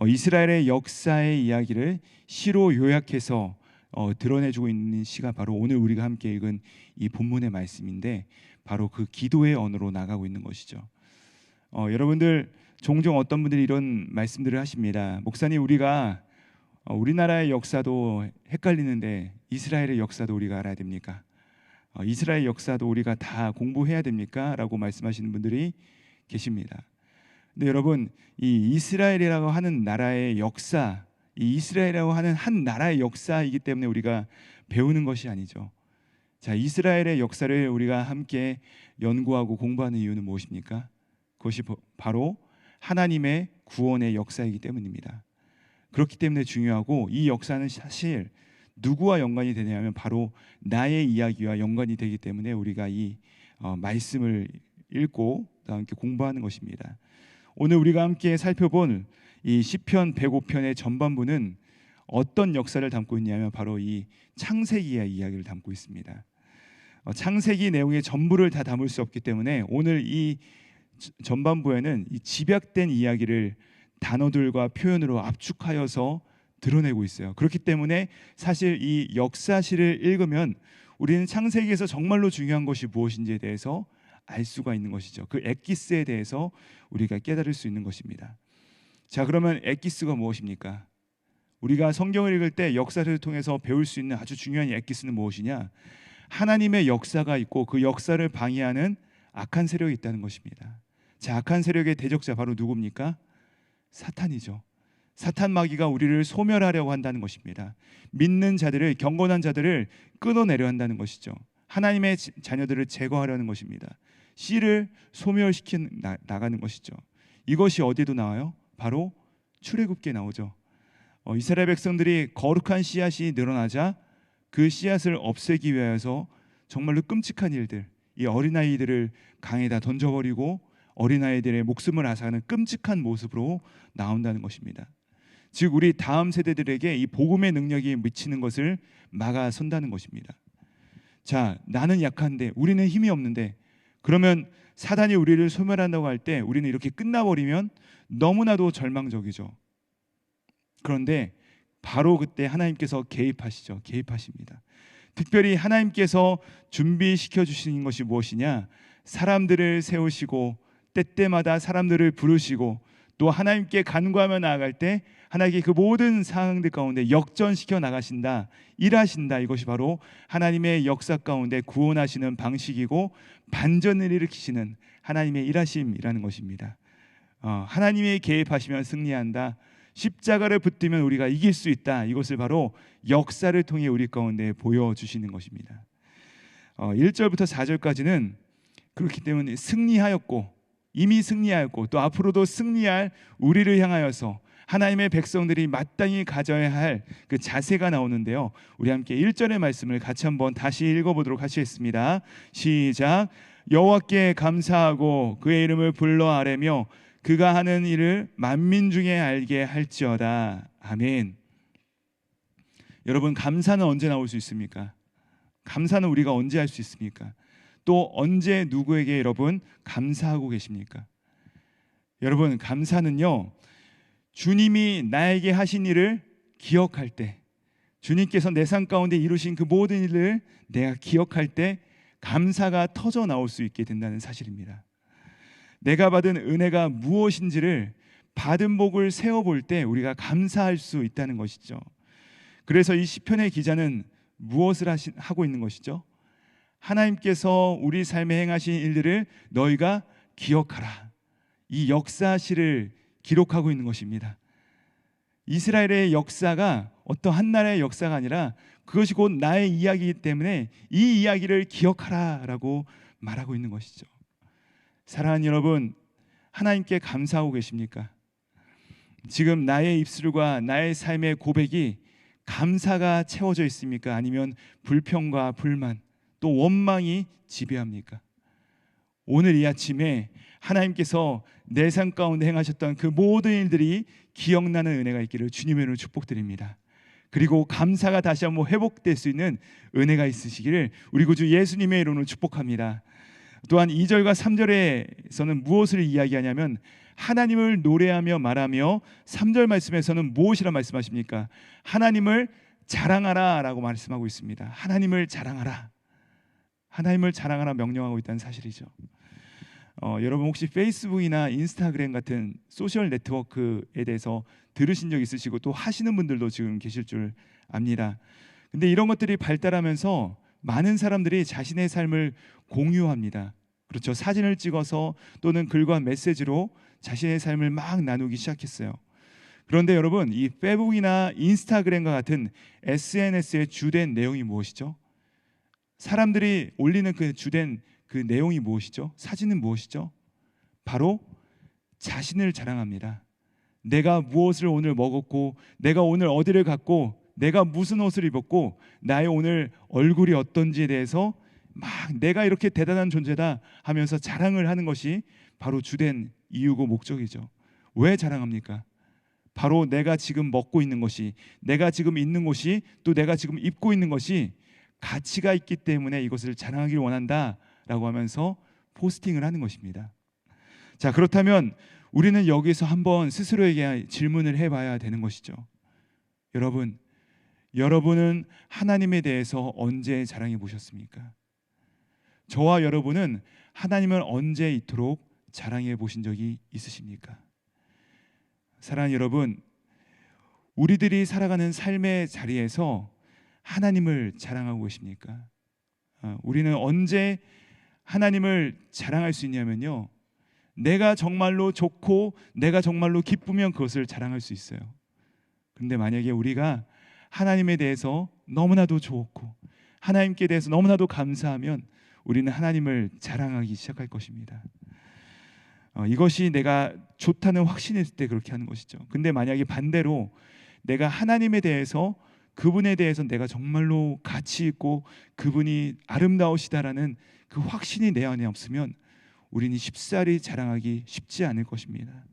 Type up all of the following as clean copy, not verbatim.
이스라엘의 역사의 이야기를 시로 요약해서 드러내주고 있는 시가 바로 오늘 우리가 함께 읽은 이 본문의 말씀인데, 바로 그 기도의 언어로 나가고 있는 것이죠. 여러분들 종종 어떤 분들이 이런 말씀들을 하십니다. 목사님, 우리가 우리나라의 역사도 헷갈리는데 이스라엘의 역사도 우리가 알아야 됩니까? 이스라엘 역사도 우리가 다 공부해야 됩니까? 라고 말씀하시는 분들이 계십니다. 근데 여러분, 이 이스라엘이라고 하는 나라의 역사, 이 이스라엘이라고 하는 한 나라의 역사이기 때문에 우리가 배우는 것이 아니죠. 자, 이스라엘의 역사를 우리가 함께 연구하고 공부하는 이유는 무엇입니까? 그것이 바로 하나님의 구원의 역사이기 때문입니다. 그렇기 때문에 중요하고, 이 역사는 사실 누구와 연관이 되냐면 바로 나의 이야기와 연관이 되기 때문에 우리가 이 말씀을 읽고 함께 공부하는 것입니다. 오늘 우리가 함께 살펴본 이 시편 105편의 전반부는 어떤 역사를 담고 있냐면 바로 이 창세기의 이야기를 담고 있습니다. 창세기 내용의 전부를 다 담을 수 없기 때문에 오늘 이 전반부에는 이 집약된 이야기를 단어들과 표현으로 압축하여서 드러내고 있어요. 그렇기 때문에 사실 이 역사시를 읽으면 우리는 창세기에서 정말로 중요한 것이 무엇인지에 대해서 알 수가 있는 것이죠. 그 엑기스에 대해서 우리가 깨달을 수 있는 것입니다. 자, 그러면 엑기스가 무엇입니까? 우리가 성경을 읽을 때 역사를 통해서 배울 수 있는 아주 중요한 엑기스는 무엇이냐? 하나님의 역사가 있고 그 역사를 방해하는 악한 세력이 있다는 것입니다. 자, 악한 세력의 대적자 바로 누굽니까? 사탄이죠. 사탄 마귀가 우리를 소멸하려고 한다는 것입니다. 믿는 자들을, 경건한 자들을 끊어내려 한다는 것이죠. 하나님의 자녀들을 제거하려는 것입니다. 씨를 소멸시켜 나가는 것이죠. 이것이 어디도 나와요? 바로 출애굽기에 나오죠. 이스라엘 백성들이 거룩한 씨앗이 늘어나자 그 씨앗을 없애기 위해서 정말로 끔찍한 일들, 이 어린아이들을 강에다 던져버리고 어린아이들의 목숨을 앗아가는 끔찍한 모습으로 나온다는 것입니다. 즉 우리 다음 세대들에게 이 복음의 능력이 미치는 것을 막아선다는 것입니다. 자, 나는 약한데, 우리는 힘이 없는데, 그러면 사단이 우리를 소멸한다고 할 때 우리는 이렇게 끝나버리면 너무나도 절망적이죠. 그런데 바로 그때 하나님께서 개입하시죠. 개입하십니다. 특별히 하나님께서 준비시켜 주시는 것이 무엇이냐? 사람들을 세우시고 때때마다 사람들을 부르시고 또 하나님께 간구하며 나아갈 때 하나님께 그 모든 상황들 가운데 역전시켜 나가신다, 일하신다. 이것이 바로 하나님의 역사 가운데 구원하시는 방식이고 반전을 일으키시는 하나님의 일하심이라는 것입니다. 하나님이 개입하시면 승리한다, 십자가를 붙들면 우리가 이길 수 있다. 이것을 바로 역사를 통해 우리 가운데 보여주시는 것입니다. 1절부터 4절까지는 그렇기 때문에 승리하였고, 이미 승리하였고 또 앞으로도 승리할 우리를 향하여서 하나님의 백성들이 마땅히 가져야 할 그 자세가 나오는데요. 우리 함께 1절의 말씀을 같이 한번 다시 읽어보도록 하시겠습니다. 시작. 여호와께 감사하고 그의 이름을 불러 아뢰며 그가 하는 일을 만민 중에 알게 할지어다. 아멘. 여러분, 감사는 언제 나올 수 있습니까? 감사는 우리가 언제 할 수 있습니까? 또 언제 누구에게 여러분 감사하고 계십니까? 여러분, 감사는요, 주님이 나에게 하신 일을 기억할 때, 주님께서 내 삶 가운데 이루신 그 모든 일을 내가 기억할 때 감사가 터져 나올 수 있게 된다는 사실입니다. 내가 받은 은혜가 무엇인지를 받은 복을 세어볼 때 우리가 감사할 수 있다는 것이죠. 그래서 이 시편의 기자는 무엇을 하고 있는 것이죠? 하나님께서 우리 삶에 행하신 일들을 너희가 기억하라, 이 역사시를 기록하고 있는 것입니다. 이스라엘의 역사가 어떤 한 나라의 역사가 아니라 그것이 곧 나의 이야기이기 때문에 이 이야기를 기억하라 라고 말하고 있는 것이죠. 사랑하는 여러분, 하나님께 감사하고 계십니까? 지금 나의 입술과 나의 삶의 고백이 감사가 채워져 있습니까? 아니면 불평과 불만 또 원망이 지배합니까? 오늘 이 아침에 하나님께서 내 삶 가운데 행하셨던 그 모든 일들이 기억나는 은혜가 있기를 주님의 이름으로 축복드립니다. 그리고 감사가 다시 한번 회복될 수 있는 은혜가 있으시기를 우리 구주 예수님의 이름으로 축복합니다. 또한 2절과 3절에서는 무엇을 이야기하냐면 하나님을 노래하며 말하며, 3절 말씀에서는 무엇이라 말씀하십니까? 하나님을 자랑하라라고 말씀하고 있습니다. 하나님을 자랑하라. 하나님을 자랑하라 명령하고 있다는 사실이죠. 여러분 혹시 페이스북이나 인스타그램 같은 소셜 네트워크에 대해서 들으신 적 있으시고 또 하시는 분들도 지금 계실 줄 압니다. 근데 이런 것들이 발달하면서 많은 사람들이 자신의 삶을 공유합니다. 그렇죠. 사진을 찍어서 또는 글과 메시지로 자신의 삶을 막 나누기 시작했어요. 그런데 여러분, 이 페이스북이나 인스타그램과 같은 SNS의 주된 내용이 무엇이죠? 사람들이 올리는 그 주된 그 내용이 무엇이죠? 사진은 무엇이죠? 바로 자신을 자랑합니다. 내가 무엇을 오늘 먹었고, 내가 오늘 어디를 갔고, 내가 무슨 옷을 입었고, 나의 오늘 얼굴이 어떤지에 대해서 막 내가 이렇게 대단한 존재다 하면서 자랑을 하는 것이 바로 주된 이유고 목적이죠. 왜 자랑합니까? 바로 내가 지금 먹고 있는 것이, 내가 지금 있는 곳이, 또 내가 지금 입고 있는 것이 가치가 있기 때문에 이것을 자랑하길 원한다라고 하면서 포스팅을 하는 것입니다. 자, 그렇다면 우리는 여기서 한번 스스로에게 질문을 해봐야 되는 것이죠. 여러분은 하나님에 대해서 언제 자랑해 보셨습니까? 저와 여러분은 하나님을 언제 이토록 자랑해 보신 적이 있으십니까? 사랑하는 여러분, 우리들이 살아가는 삶의 자리에서 하나님을 자랑하고 계십니까? 우리는 언제 하나님을 자랑할 수 있냐면요, 내가 정말로 좋고 내가 정말로 기쁘면 그것을 자랑할 수 있어요. 그런데 만약에 우리가 하나님에 대해서 너무나도 좋고 하나님께 대해서 너무나도 감사하면 우리는 하나님을 자랑하기 시작할 것입니다. 이것이 내가 좋다는 확신이 있을 때 그렇게 하는 것이죠. 근데 만약에 반대로 내가 하나님에 대해서, 그분에 대해서 내가 정말로 가치 있고 그분이 아름다우시다라는 그 확신이 내 안에 없으면 우리는 쉽사리 자랑하기 쉽지 않을 것입니다.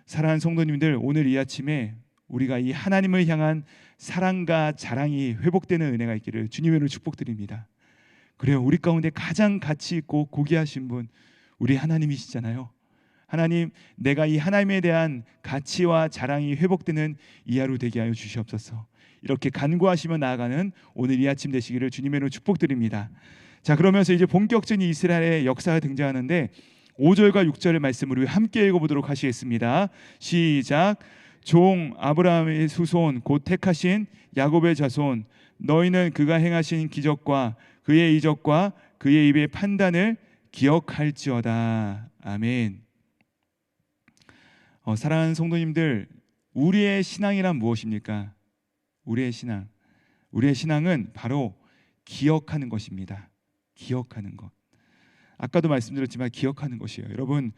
사랑하는 성도님들, 오늘 이 아침에 우리가 이 하나님을 향한 사랑과 자랑이 회복되는 은혜가 있기를 주님으로 축복드립니다. 그래요, 우리 가운데 가장 가치 있고 고귀하신 분 우리 하나님이시잖아요. 하나님, 내가 이 하나님에 대한 가치와 자랑이 회복되는 이 하루 되게 하여 주시옵소서. 이렇게 간구하시며 나아가는 오늘 이 아침 되시기를 주님으로 축복드립니다. 자, 그러면서 이제 본격적인 이스라엘의 역사가 등장하는데 5절과 6절의 말씀을 우리 함께 읽어보도록 하시겠습니다. 시작. 종 아브라함의 후손 곧 택하신 야곱의 자손, 너희는 그가 행하신 기적과 그의 이적과 그의 입의 판단을 기억할지어다. 아멘. 사랑하는 성도님들, 우리의 신앙이란 무엇입니까? 우리의 신앙은 바로 기억하는 것입니다. 기억하는 것. 아까도 말씀드렸지만 기억하는 것이에요. 여러분,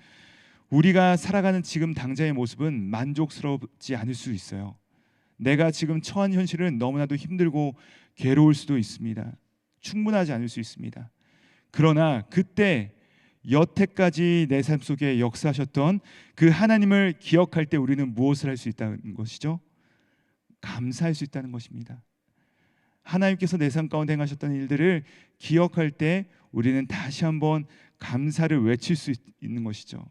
우리가 살아가는 지금 당장의 모습은 만족스럽지 않을 수 있어요. 내가 지금 처한 현실은 너무나도 힘들고 괴로울 수도 있습니다. 충분하지 않을 수 있습니다. 그러나 그때 여태까지 내 삶 속에 역사하셨던 그 하나님을 기억할 때 우리는 무엇을 할 수 있다는 것이죠? 감사할 수 있다는 것입니다. 하나님께서 내 삶 가운데 행하셨던 일들을 기억할 때 우리는 다시 한번 감사를 외칠 수 있는 것이죠.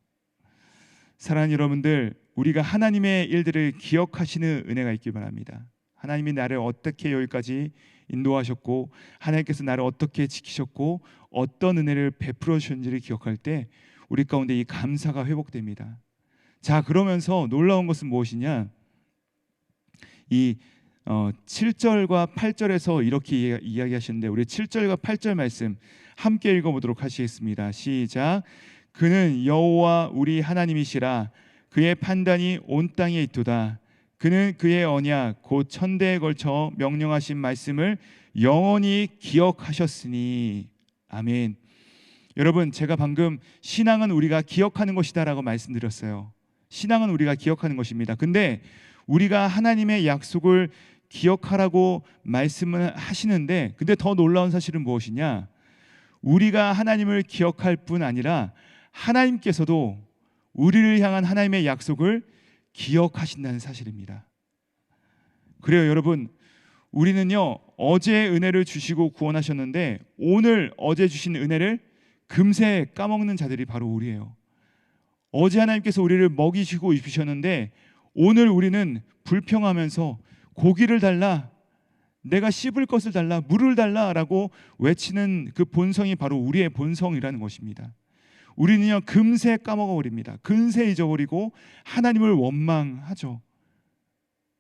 사랑하는 여러분들, 우리가 하나님의 일들을 기억하시는 은혜가 있길 바랍니다. 하나님이 나를 어떻게 여기까지 인도하셨고, 하나님께서 나를 어떻게 지키셨고, 어떤 은혜를 베풀어 주셨는지를 기억할 때 우리 가운데 이 감사가 회복됩니다. 자, 그러면서 놀라운 것은 무엇이냐? 이 7절과 8절에서 이렇게 이야기하시는데, 우리 7절과 8절 말씀 함께 읽어보도록 하시겠습니다. 시작. 그는 여호와 우리 하나님이시라. 그의 판단이 온 땅에 있도다. 그는 그의 언약 곧 천대에 걸쳐 명령하신 말씀을 영원히 기억하셨으니. 아멘. 여러분, 제가 방금 신앙은 우리가 기억하는 것이다라고 말씀드렸어요. 신앙은 우리가 기억하는 것입니다. 근데 우리가 하나님의 약속을 기억하라고 말씀을 하시는데, 근데 더 놀라운 사실은 무엇이냐? 우리가 하나님을 기억할 뿐 아니라 하나님께서도 우리를 향한 하나님의 약속을 기억하신다는 사실입니다. 그래요, 여러분, 우리는요 어제 은혜를 주시고 구원하셨는데 오늘 어제 주신 은혜를 금세 까먹는 자들이 바로 우리예요. 어제 하나님께서 우리를 먹이시고 입히셨는데 오늘 우리는 불평하면서 고기를 달라, 내가 씹을 것을 달라, 물을 달라라고 외치는 그 본성이 바로 우리의 본성이라는 것입니다. 우리는요 금세 까먹어 버립니다. 금세 잊어버리고 하나님을 원망하죠.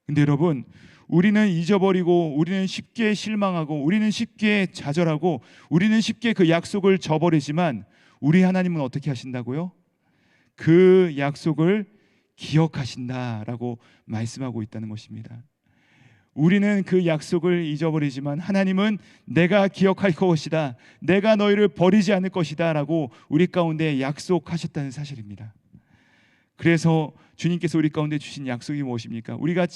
근데 여러분, 우리는 잊어버리고, 우리는 쉽게 실망하고, 우리는 쉽게 좌절하고, 우리는 쉽게 그 약속을 저버리지만 우리 하나님은 어떻게 하신다고요? 그 약속을 기억하신다라고 말씀하고 있다는 것입니다. 우리는 그 약속을 잊어버리지만 하나님은 내가 기억할 것이다, 내가 너희를 버리지 않을 것이다 라고 우리 가운데 약속하셨다는 사실입니다. 그래서 주님께서 우리 가운데 주신 약속이 무엇입니까? 우리가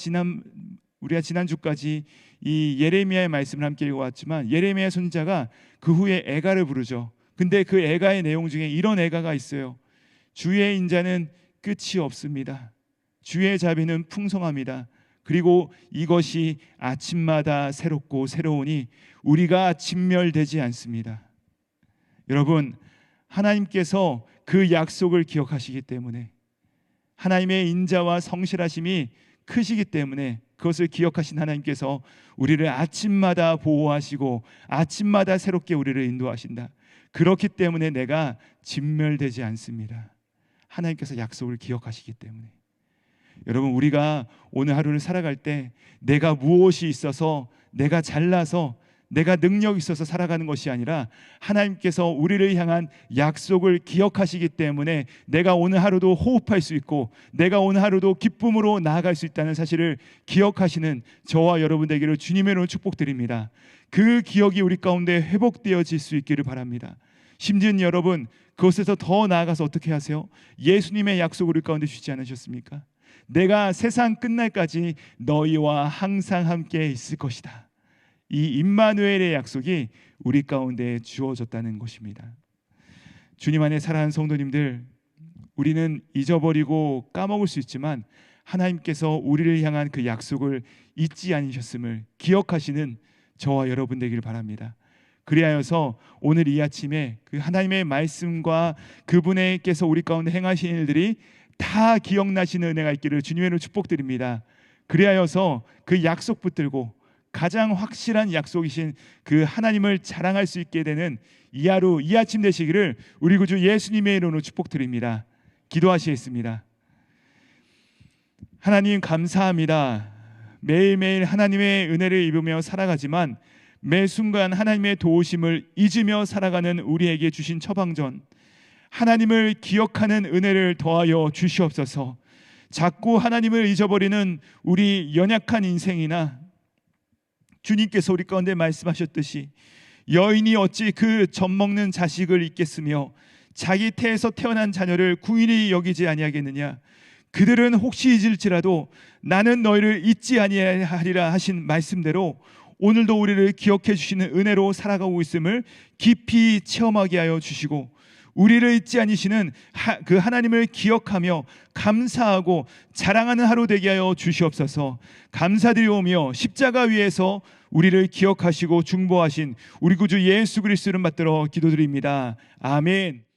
지난주까지 이 예레미야의 말씀을 함께 읽어왔지만 예레미야 선지자가 그 후에 애가를 부르죠. 근데 그 애가의 내용 중에 이런 애가가 있어요. 주의 인자는 끝이 없습니다. 주의 자비는 풍성합니다. 그리고 이것이 아침마다 새롭고 새로우니 우리가 진멸되지 않습니다. 여러분, 하나님께서 그 약속을 기억하시기 때문에, 하나님의 인자와 성실하심이 크시기 때문에 그것을 기억하신 하나님께서 우리를 아침마다 보호하시고 아침마다 새롭게 우리를 인도하신다. 그렇기 때문에 내가 진멸되지 않습니다. 하나님께서 약속을 기억하시기 때문에. 여러분, 우리가 오늘 하루를 살아갈 때 내가 무엇이 있어서, 내가 잘나서, 내가 능력이 있어서 살아가는 것이 아니라 하나님께서 우리를 향한 약속을 기억하시기 때문에 내가 오늘 하루도 호흡할 수 있고 내가 오늘 하루도 기쁨으로 나아갈 수 있다는 사실을 기억하시는 저와 여러분 되기를 주님의 이름으로 축복드립니다. 그 기억이 우리 가운데 회복되어질 수 있기를 바랍니다. 심지어 여러분, 그것에서 더 나아가서 어떻게 하세요? 예수님의 약속을 우리 가운데 주지 않으셨습니까? 내가 세상 끝날까지 너희와 항상 함께 있을 것이다. 이 임마누엘의 약속이 우리 가운데 주어졌다는 것입니다. 주님 안에 사랑하는 성도님들, 우리는 잊어버리고 까먹을 수 있지만 하나님께서 우리를 향한 그 약속을 잊지 않으셨음을 기억하시는 저와 여러분 되기를 바랍니다. 그리하여서 오늘 이 아침에 그 하나님의 말씀과 그분께서 우리 가운데 행하신 일들이 다 기억나시는 은혜가 있기를 주님으로 축복드립니다. 그리하여서 그 약속 붙들고 가장 확실한 약속이신 그 하나님을 자랑할 수 있게 되는 이 하루, 이 아침 되시기를 우리 구주 예수님의 이름으로 축복드립니다. 기도하시겠습니다. 하나님 감사합니다. 매일매일 하나님의 은혜를 입으며 살아가지만 매 순간 하나님의 도우심을 잊으며 살아가는 우리에게 주신 처방전, 하나님을 기억하는 은혜를 더하여 주시옵소서. 자꾸 하나님을 잊어버리는 우리 연약한 인생이나 주님께서 우리 가운데 말씀하셨듯이 여인이 어찌 그 젖먹는 자식을 잊겠으며 자기 태에서 태어난 자녀를 궁일이 여기지 아니하겠느냐. 그들은 혹시 잊을지라도 나는 너희를 잊지 아니하리라 하신 말씀대로 오늘도 우리를 기억해 주시는 은혜로 살아가고 있음을 깊이 체험하게 하여 주시고 우리를 잊지 않으시는 그 하나님을 기억하며 감사하고 자랑하는 하루 되게 하여 주시옵소서. 감사드리오며 십자가 위에서 우리를 기억하시고 중보하신 우리 구주 예수 그리스도를 받들어 기도드립니다. 아멘.